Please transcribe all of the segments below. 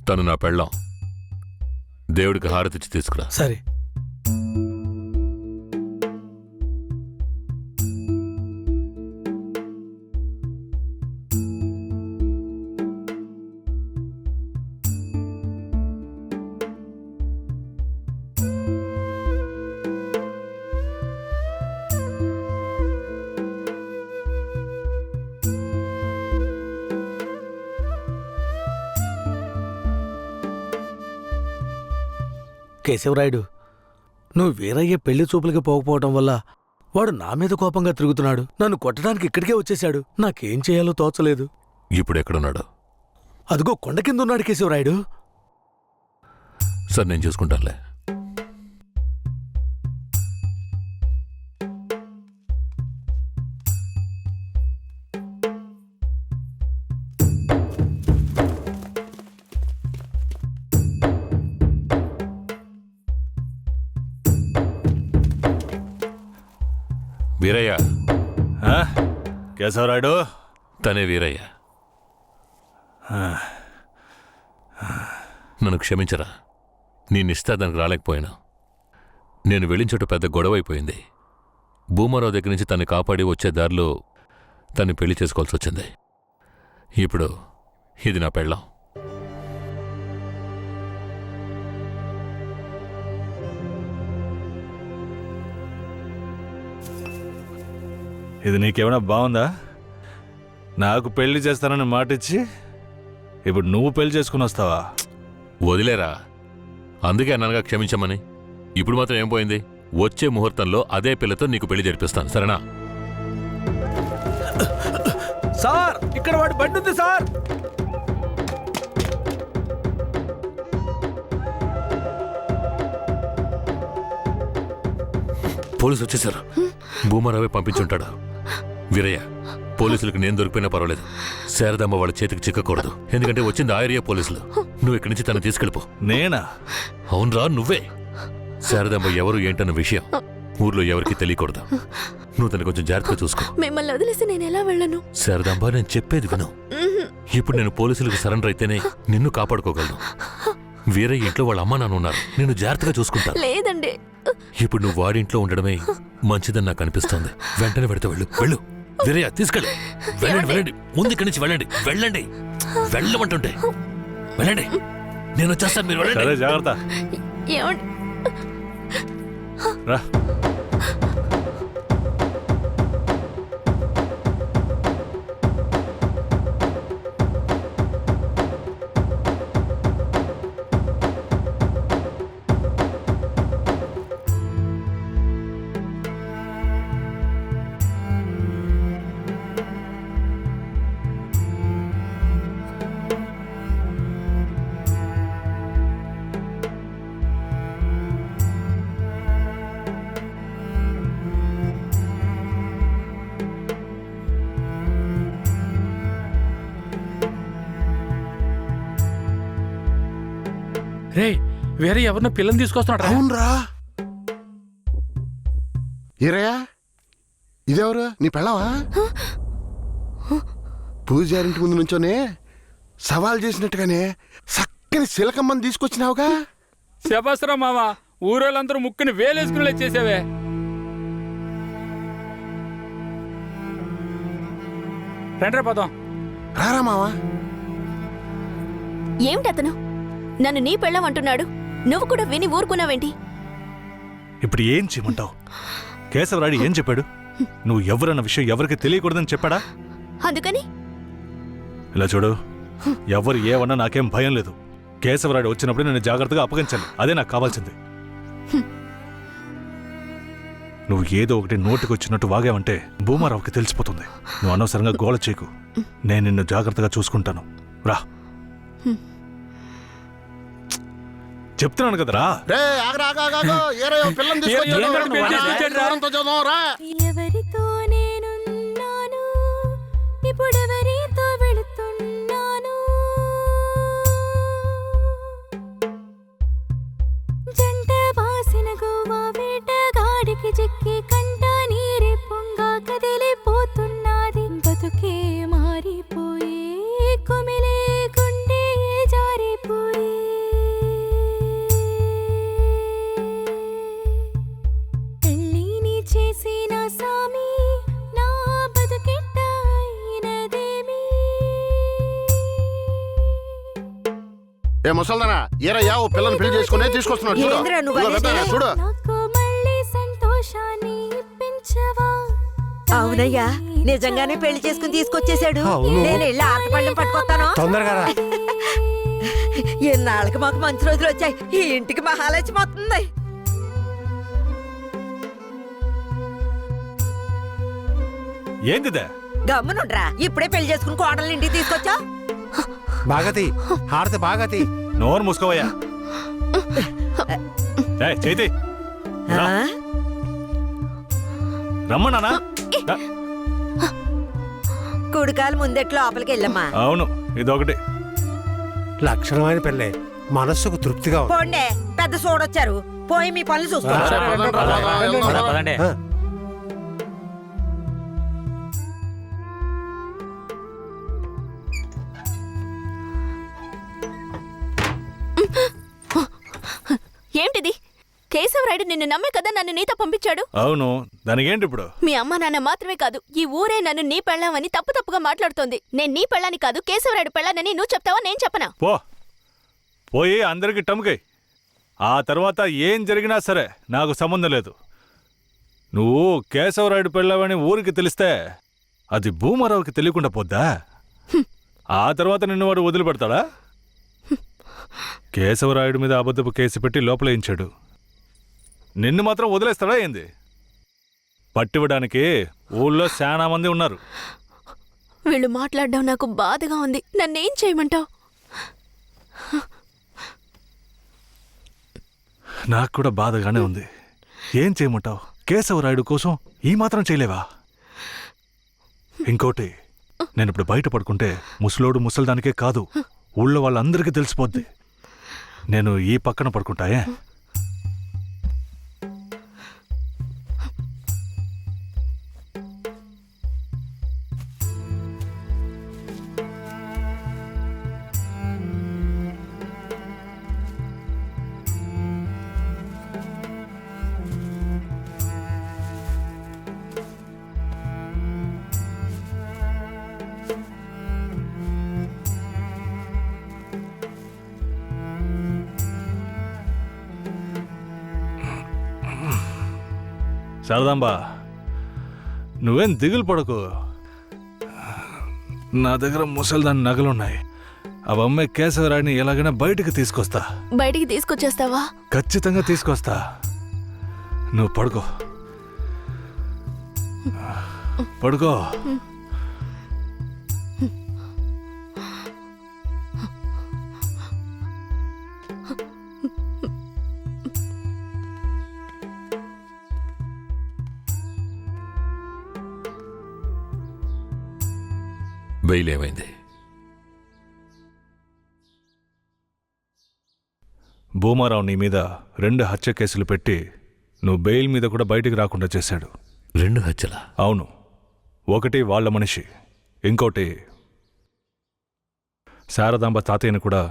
తను నా పెళ్ళాం. దేవుడికి హారతిచ్చి తీసుకురా. సరే. కేశవరాయుడు, నువ్వు వీరయ్య పెళ్లి చూపులకి పోకపోవటం వల్ల వాడు నా మీద కోపంగా తిరుగుతున్నాడు. నన్ను కొట్టడానికి ఇక్కడికే వచ్చేశాడు. నాకేం చేయాలో తోచలేదు. ఇప్పుడు ఎక్కడున్నాడు? అదిగో కొండ కింద ఉన్నాడు కేశవరాయుడు. సార్, నేను చూసుకుంటానులే. వీరయ్య. కేశవరాయుడు? తనే వీరయ్య. నన్ను క్షమించరా. నేనిస్తా దానికి రాలేకపోయినా. నేను వెళ్ళిన చోట పెద్ద గొడవ అయిపోయింది. భూమారావు దగ్గర నుంచి తను కాపాడి వచ్చే దారిలో తను పెళ్లి చేసుకోవాల్సి వచ్చింది. ఇప్పుడు ఇది నా పెళ్ళాం. ఇది నీకేమైనా బాగుందా? నాకు పెళ్లి చేస్తానని మాటిచ్చి ఇప్పుడు నువ్వు పెళ్లి చేసుకుని వస్తావా? వదిలేరా. అందుకే అన్నగా క్షమించమని. ఇప్పుడు మాత్రం ఏం పోయింది? వచ్చే ముహూర్తంలో అదే పిల్లతో నీకు పెళ్లి జరిపిస్తాను, సరేనా? సార్, ఇక్కడ వాడి బండి ఉంది సార్. పోలీసు వచ్చేసారు. భూమారావే పంపించుంటాడు. వీరయ్య, పోలీసులకు నేను దొరికిపోయినా పర్వాలేదు. శారదమ్మ వాళ్ళ చేతికి చిక్కకూడదు. ఎందుకంటే వచ్చింది ఆ ఏరియా పోలీసులు. నువ్వు ఇక్కడి నుంచి తను తీసుకెళ్ళిపో. నేనా? అవునరా, నువ్వే. శారదమ్మ ఎవరు ఏంటన్న విషయం ఊర్లో ఎవరికి తెలియకూడదు. నువ్వు తను కొంచెం జాగ్రత్తగా చూసుకో. మిమ్మల్ని వదిలేసి నేను ఎలా వెళ్ళను? శారదాంబ, నేను చెప్పేది విను. ఇప్పుడు నేను పోలీసులకు సరెండర్ అయితేనే నిన్ను కాపాడుకోగలను. వీరయ్య ఇంట్లో వాళ్ళ అమ్మ నాన్న ఉన్నారు. నేను జాగ్రత్తగా చూసుకుంటా. లేదండి, ఇప్పుడు నువ్వు వాడింట్లో ఉండడమే మంచిదని నాకు అనిపిస్తోంది. వెంటనే పెడితే వెళ్ళు. వెళ్ళు వీరయ్య, తీసుకెళ్ళు. వెళ్ళండి, వెళ్ళండి. ముందు ఇక్కడి నుంచి వెళ్ళండి. వెళ్ళండి, వెళ్ళమంటుంటే వెళ్ళండి. నేను వచ్చేస్తాను, మీరు వెళ్ళండి. సరే, జాగ్రత్త. ఏమండి? రా. రే, వేరే ఎవరినో పిల్లని తీసుకొస్తున్నాడు. అవునరా. ఈరయ్యా, ఇదెవరు? నీ పెళ్ళవా? పూజారింటి ముందు నుంచోనే సవాల్ చేసినట్టుగానే చక్కని శిలకమ్మని తీసుకొచ్చినావుగా. శబాస్రా మామ, ఊరోళ్ళందరూ ముక్కుని వేలేసుకునేలా చేసావే. రండ్రా పదం. రారా మావా. ఏమిటతను నన్ను నీ పెళ్ళం అంటున్నాడు? నువ్వు కూడా విని ఊరుకున్నావేంటి? ఇప్పుడు ఏం చేయమంటావు? కేశవరాయుడు ఏం చెప్పాడు? నువ్వు ఎవరన్న విషయం ఎవరికి తెలియకూడదని చెప్పాడా? అందుకని ఇలా చూడు, ఎవరు ఏమన్నా నాకేం భయం లేదు. కేశవరాయుడు వచ్చినప్పుడు నేను జాగ్రత్తగా అప్పగించాలి. అదే నాకు కావాల్సింది. నువ్వు ఏదో ఒకటి నోటికి వచ్చినట్టు వాగావంటే భూమారావుకి తెలిసిపోతుంది. నువ్వు అనవసరంగా గోల చేయకు. నేను నిన్ను జాగ్రత్తగా చూసుకుంటాను. రా, చెప్తున్నాను కదరా. ఎవరితో నేనున్నాను, ఇప్పుడెవరితో వెళుతున్నాను? జంట బాసిన గోవా వేటగాడికి చిక్కి కంట నీరే పొంగా కదిలిపోతున్నది. బతుకే మారిపోయే, కుమిలే గుండె జారిపోయే. ఏ ముసల్దానా ఏరయ్యా ఓ పిల్లని పెళ్లి చేసుకునే తీసుకొస్తున్నాడు చూడు ఏందిరా నువ్వు ఇదిగో అనేది? పెద్దయ్య, చూడు నాకు మళ్ళీ సంతోషాన్ని ఇప్పించవా అవునయ్యా నిజంగానే పెళ్లి చేసుకుని తీసుకొచ్చేసాడు నేను వెళ్ళి ఆటపళ్ళం పట్టుకొస్తాను తొందరగా రా. ఎన్నాళ్ళకి మాకు మంచి రోజులు వచ్చాయి ఈ ఇంటికి మహాలక్ష్మి వస్తుంది ఏందిదే? గమ్మునుండ్రా ఇప్పుడే పెళ్లి చేసుకుని కోడలు ఇంటికి తీసుకొచ్చా బాగతి హారతి బాగతి. నోరు మూసుకోవయ్యా. ఏయ్, చేతి రా. రమ్మన్నానా? కుడికాలు ముందెట్లు లోపలికి వెళ్ళమ్మా అవును ఇదొకటి. లక్షణమైన పెళ్ళే, మనస్సుకు తృప్తిగా ఉంది. పోండే పెద్ద సోడొచ్చారు పోయి మీ పనులు చూసుకోండి సరే, పదండి రా, వెళ్దాం రా. ఆ, ఏంటిది? కేశవరాయుడు నిన్ను నమ్మే కదా నన్ను నీతో పంపించాడు. అవును, దానికేంటి ఇప్పుడు? మీ అమ్మ నాన్న మాత్రమే కాదు, ఈ ఊరే నన్ను నీ పెళ్ళామని తప్పుగా మాట్లాడుతోంది. నేను నీ పెళ్ళాని కాదు కేశవరాయుడు పెళ్ళానని నువ్వు చెప్తావా నేను చెప్పనా? పోయి అందరికి టముకై. ఆ తర్వాత ఏం జరిగినా సరే నాకు సంబంధం లేదు. నువ్వు కేశవరాయుడు పెళ్ళావని ఊరికి తెలిస్తే అది భూమారావుకి తెలియకుండా పోద్దా? ఆ తర్వాత నిన్ను వాడు వదిలిపెడతాడా? కేశవరాయుడు మీద అబద్ధపు కేసు పెట్టి లోపలేయించాడు. నిన్ను మాత్రం వదిలేస్తాడా ఏంది? పట్టివ్వడానికి ఊళ్ళో చాలా మంది ఉన్నారు. వీళ్ళు మాట్లాడడం నాకు బాధగా ఉంది. నన్నేం చేయమంటావు? నాకు కూడా బాధగానే ఉంది. ఏం చేయమంటావు? కేశవరాయుడు కోసం ఈ మాత్రం చేయలేవా? ఇంకోటి, నేను ఇప్పుడు బయట పడుకుంటే ముసలోడు ముసల్దానికే కాదు ఊళ్ళో వాళ్ళందరికీ తెలిసిపోద్ది. నేను ఈ పక్కన పడుకుంటాయే. శారదాంబా, నువ్వేం దిగులు పడకు. నా దగ్గర ముసల్దాని నగలున్నాయి. అవమ్మే కేశవరాయుడిని ఎలాగైనా బయటికి తీసుకొస్తా. బయటికి తీసుకొచ్చేస్తావా? ఖచ్చితంగా తీసుకొస్తా. నువ్వు పడుకో, పడుకో. బెయిల్ ఏమైంది? భూమారావు నీ మీద 2 హత్య కేసులు పెట్టి నువ్వు బెయిల్ మీద కూడా బయటికి రాకుండా చేశాడు. 2 హత్యలా? అవును. ఒకటి వాళ్ళ మనిషి, ఇంకోటి శారదాంబ తాతయ్యను కూడా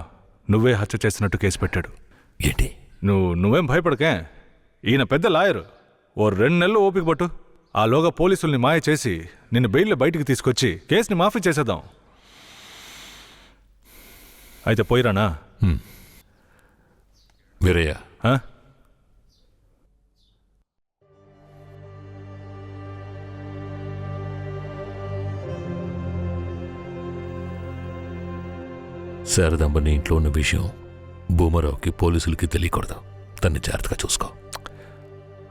నువ్వే హత్య చేసినట్టు కేసు పెట్టాడు. ఏంటి? నువ్వేం భయపడకే. ఈయన పెద్ద లాయరు. ఓ 2 నెలలు ఓపిక పట్టు. ఆలోగా పోలీసుల్ని మాయ చేసి నిన్ను బెయిల్లో బయటికి తీసుకొచ్చి కేసుని మాఫీ చేసేద్దాం. అయితే పోయిరానా? వీరయ్య, ఆ? శారదాంబ నీ ఇంట్లో ఉన్న విషయం భూమారావుకి పోలీసులకి తెలియకూడదు. తన్ని జాగ్రత్తగా చూసుకో.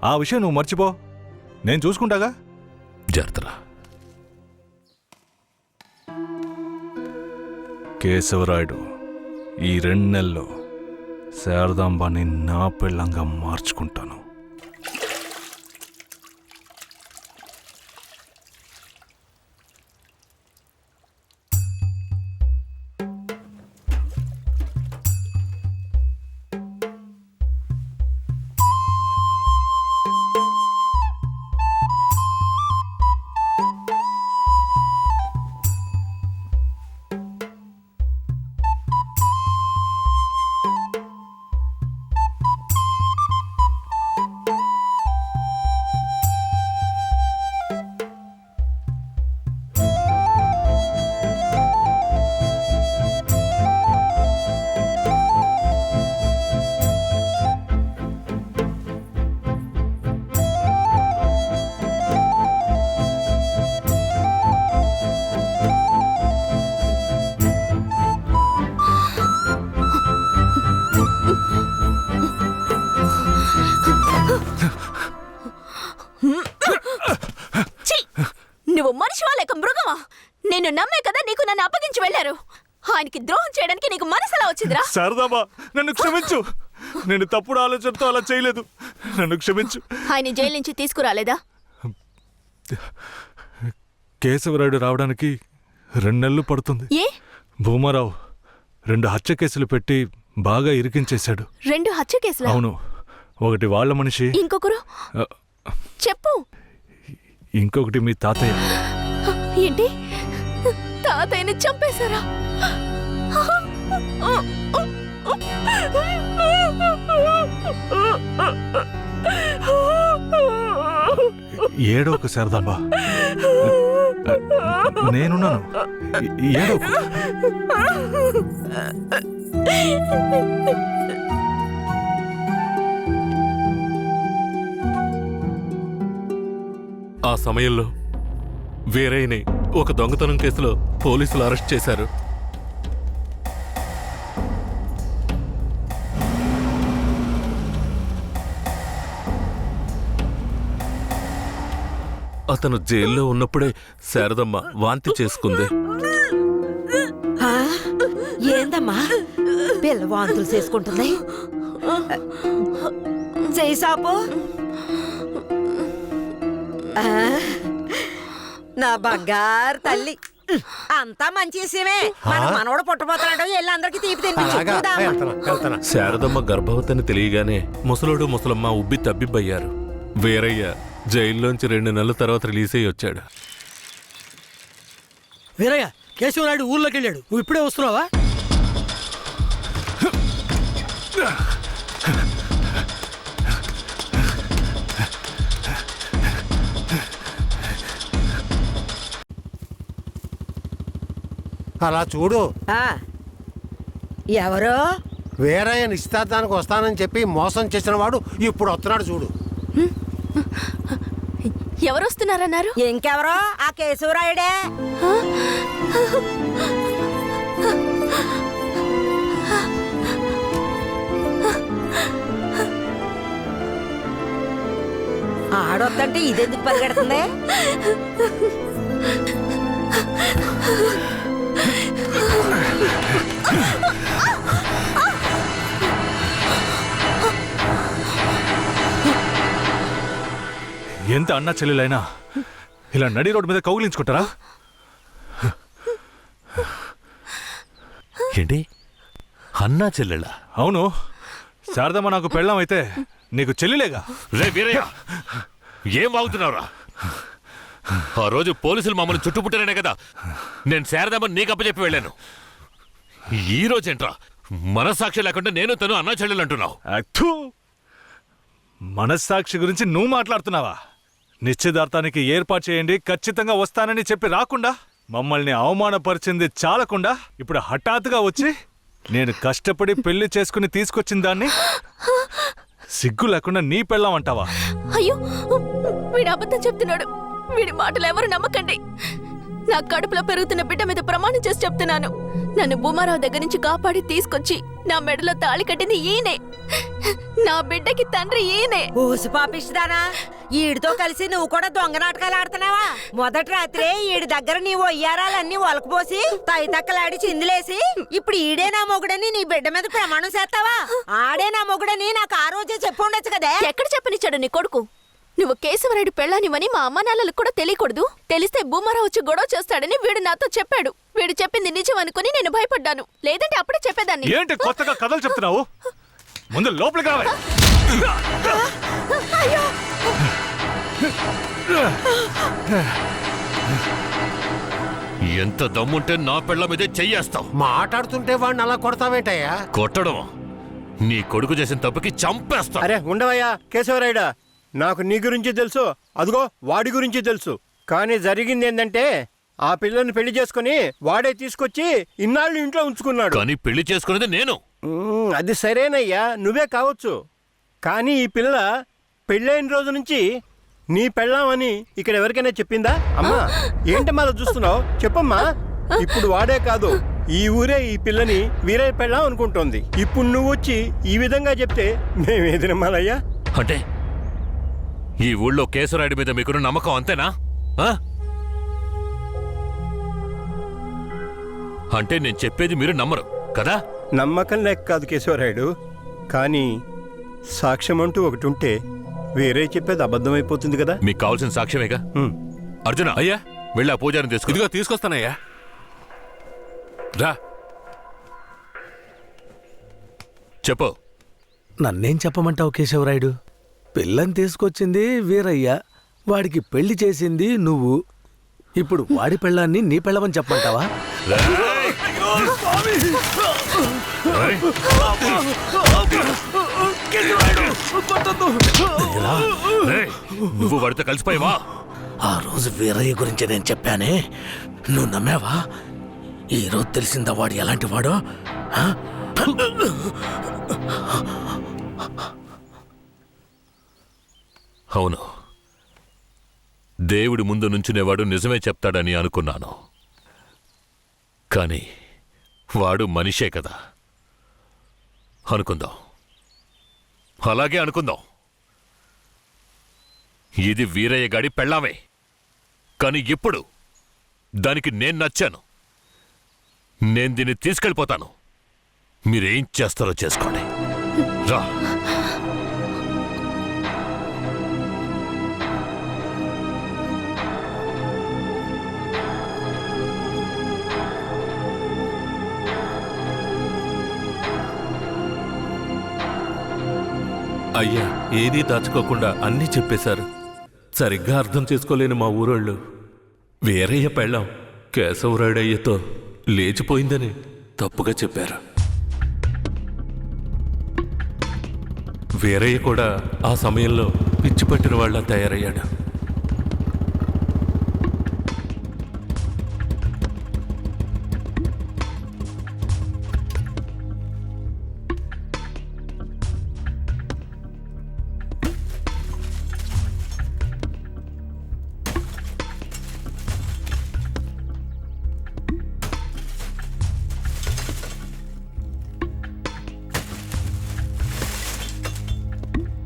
ఆ విషయం నువ్వు మర్చిపో, నేను చూసుకుంటాగా. జాగ్రత్తరా. కేశవరాయుడు, ఈ 2 నెలల్లో శారదాంబాని నా పెళ్ళంగా మార్చుకుంటాను. ఆయనకి ద్రోహం చేయడానికి నీకు మనసులా వచ్చిందిరా? శారదాబా, నన్ను క్షమించు. నేను తప్పుడు ఆలోచనతో అలా చేయలేదు. నన్ను క్షమించు. ఆయన జైలు నుంచి తీసుకురాలేదా? కేశవరాయుడు రావడానికి 2 నెలలు పడుతుంది. ఏ? భూమారావు 2 హత్య కేసులు పెట్టి బాగా ఇరికించేశాడు. 2 హత్య కేసులా? అవును. ఒకటి వాళ్ళ మనిషి, ఇంకొకరు చెప్పు. ఇంకొకటి మీ తాతయ్య. ఏంటి? తాతయ్యని చంపేశారా? ఏడోకు శారదాంబా, నేనున్నాను. ఏడోకు. ఆ సమయంలో వీరయ్యని ఒక దొంగతనం కేసులో పోలీసులు అరెస్ట్ చేశారు. అతను జైల్లో ఉన్నప్పుడే శారదమ్మ వాంతి చేసుకుంది. ఆ, ఏందమ్మా పిల్ల వాంతులు చేసుకుంటుంది? చెయ్యి సాపు. ఆ, నా బంగారు తల్లి, అంతా మంచి విషయమే. మన మనవడు పుట్టబోతున్నాడు, వెళ్ళి అందరికి తీపి అలాగా తినిపించు. వెళ్తాను. శారదమ్మ గర్భవతిని తెలియగానే ముసలోడు ముసలమ్మ ఉబ్బి తబ్బిబ్బయ్యారు. వీరయ్య జైల్లోంచి 2 నెలల తర్వాత రిలీజ్ అయ్యి వచ్చాడు. వీరయ్య, కేశవరాయుడు ఊర్లోకి వెళ్ళాడు. నువ్వు ఇప్పుడే వస్తున్నావా? అలా చూడు, ఆ, ఎవరో వీరయ్య నిశ్చితార్థానికి వస్తానని చెప్పి మోసం చేసిన వాడు ఇప్పుడు వస్తున్నాడు చూడు. ఎవరొస్తున్నారన్నారు? ఇంకెవరో ఆ కేశవరాయుడే. ఆడొద్దంటే ఇదెందుకు పరిగెడుతుంది? ఎంత అన్నా చెల్లెలైనా ఇలా నడి రోడ్డు మీద కౌగిలించుకుంటారా? ఏంటి అన్నా చెల్లెళ్ళ? అవును. శారదమ్మ నాకు పెళ్ళాం అయితే నీకు చెల్లిలేగా. రే వీరయ్య, ఏం వాగుతున్నావురా? ఆ రోజు పోలీసులు మమ్మల్ని చుట్టుముట్టారనే కదా నేను శారదమ్మని నీకు అప్పచెప్పి వెళ్ళాను. ఈ రోజేంట్రా మనస్సాక్షి లేకుండా నేను తను అన్నా చెల్లెలు అంటున్నావు? అత్తు, మనస్సాక్షి గురించి నువ్వు మాట్లాడుతున్నావా? నిశ్చితార్థానికి ఏర్పాటు చేయండి, ఖచ్చితంగా వస్తానని చెప్పి రాకుండా మమ్మల్ని అవమానపరిచింది చాలకుండా ఇప్పుడు హఠాత్తుగా వచ్చి నేను కష్టపడి పెళ్లి చేసుకుని తీసుకొచ్చిన దాన్ని సిగ్గు లేకుండా నీ పెళ్ళాం అంటావా? అయ్యో, వీడు అబద్ధం చెప్తున్నాడు. వీడి మాటలు ఎవరు నమ్మకండి. నా కడుపులో పెరుగుతున్న బిడ్డ మీద ప్రమాణం చేసి చెప్తున్నాను. నన్ను భూమారావు దగ్గర నుంచి కాపాడి తీసుకొచ్చి నా మెడలో తాళి కట్టింది ఈయనే. నా బిడ్డకి తండ్రి ఈయనే. ఊసి పాపిస్తానా? ఈడితో కలిసి నువ్వు కూడా దొంగ నాటకాలు ఆడుతున్నావా? మొదటి రాత్రే ఈడి దగ్గర నీ ఒయ్యారాలన్నీ ఒలకపోసి తైతక్కలాడి చిందులేసి ఇప్పుడు ఈడే నా మొగుడని నీ బిడ్డ మీద ప్రమాణం చేస్తావా? ఆడే నా మొగుడని నాకు ఆ రోజే చెప్పు ఉండొచ్చు కదే. ఎక్కడ చెప్పనిచ్చాడు నీ కొడుకు? నువ్వు కేశవరాయుడు పెళ్ళానివని మా అమ్మ నాన్నలకు కూడా తెలియకూడదు. తెలిస్తే భూమారావు వచ్చి గొడవ చేస్తాడని వీడు నాతో చెప్పాడు. వీడు చెప్పింది నిజం అనుకుని నేను భయపడ్డాను. లేదంటే అప్పుడే చెప్పేదాన్ని. ఏంటి కొత్తగా కథలు చెప్తున్నావు? ముందు లోపలికి రావాలి. ఎంత దమ్ముంటే నా పెళ్ళ మీదే చెయ్యేస్తావు? మాట్లాడుతుంటే వాడిని అలా కొడతావేంటయ్యా? కొట్టడం నీ కొడుకు చేసిన తప్పుకి చంపేస్తా. అరే ఉండవయ్యా కేశవరాయుడా, నాకు నీ గురించి తెలుసు, అదిగో వాడి గురించి తెలుసు. కానీ జరిగింది ఏంటంటే ఆ పిల్లని పెళ్లి చేసుకుని వాడే తీసుకొచ్చి ఇన్నాళ్ళు ఇంట్లో ఉంచుకున్నాడు. కానీ పెళ్లి చేసుకునేది నేను. అది సరేనయ్యా, నువ్వే కావచ్చు. కానీ ఈ పిల్ల పెళ్ళైన రోజు నుంచి నీ పెళ్ళామని ఇక్కడ ఎవరికైనా చెప్పిందా? అమ్మా ఏంటి మళ్ళీ చూస్తున్నావు? చెప్పమ్మా. ఇప్పుడు వాడే కాదు, ఈ ఊరే ఈ పిల్లని వీరయ్య పెళ్ళాం అనుకుంటోంది. ఇప్పుడు నువ్వు వచ్చి ఈ విధంగా చెప్తే మేమేది నమ్మాలయ్యా? అంటే ఈ ఊళ్ళో కేశవరాయుడి మీద మీకున్న నమ్మకం అంతేనా? అంటే నేను చెప్పేది మీరు నమ్మరు కదా? నమ్మకం లేక కాదు కేశవరాయుడు, కానీ సాక్ష్యం అంటూ ఒకటి ఉంటే వేరే చెప్పేది అబద్ధమైపోతుంది కదా. మీకు కావాల్సిన సాక్ష్యమేగా. ఉమ్. అర్జున అయ్యా వెళ్ళి ఆ పూజారిని తీసుకు. ఇదిగో తీసుకొస్తానయ్యా. రా. చెప్పు. నన్నేం చెప్పమంటావు కేశవరాయుడు? పిల్లని తీసుకొచ్చింది వీరయ్య, వాడికి పెళ్లి చేసింది నువ్వు. ఇప్పుడు వాడి పెళ్ళాన్ని నీ పెళ్ళమని చెప్పమంటావా? నువ్వు వాడితో కలిసిపోయావా? ఆ రోజు వీరయ్య గురించి నేను చెప్పానే, నువ్వు నమ్మావా? ఈ రోజు తెలిసిందా వాడు ఎలాంటి వాడో? ఆ? అవును, దేవుడి ముందు నుంచునేవాడు నిజమే చెప్తాడని అనుకున్నాను. కానీ వాడు మనిషే కదా. అనుకుందాం, అలాగే అనుకుందాం. ఇది వీరయ్య గాడి పెళ్ళామే, కానీ ఇప్పుడు దానికి నేను నచ్చాను. నేను దీన్ని తీసుకెళ్ళిపోతాను. మీరేం చేస్తారో చేసుకోండి. రా. అయ్యా, ఏదీ దాచుకోకుండా అన్నీ చెప్పేశారు. సరిగ్గా అర్థం చేసుకోలేని మా ఊరోళ్ళు వీరయ్య పెళ్ళాం కేశవరాయుడయ్యతో లేచిపోయిందని తప్పుగా చెప్పారు. వీరయ్య కూడా ఆ సమయంలో పిచ్చి పట్టిన వాళ్ళ తయారయ్యాడు.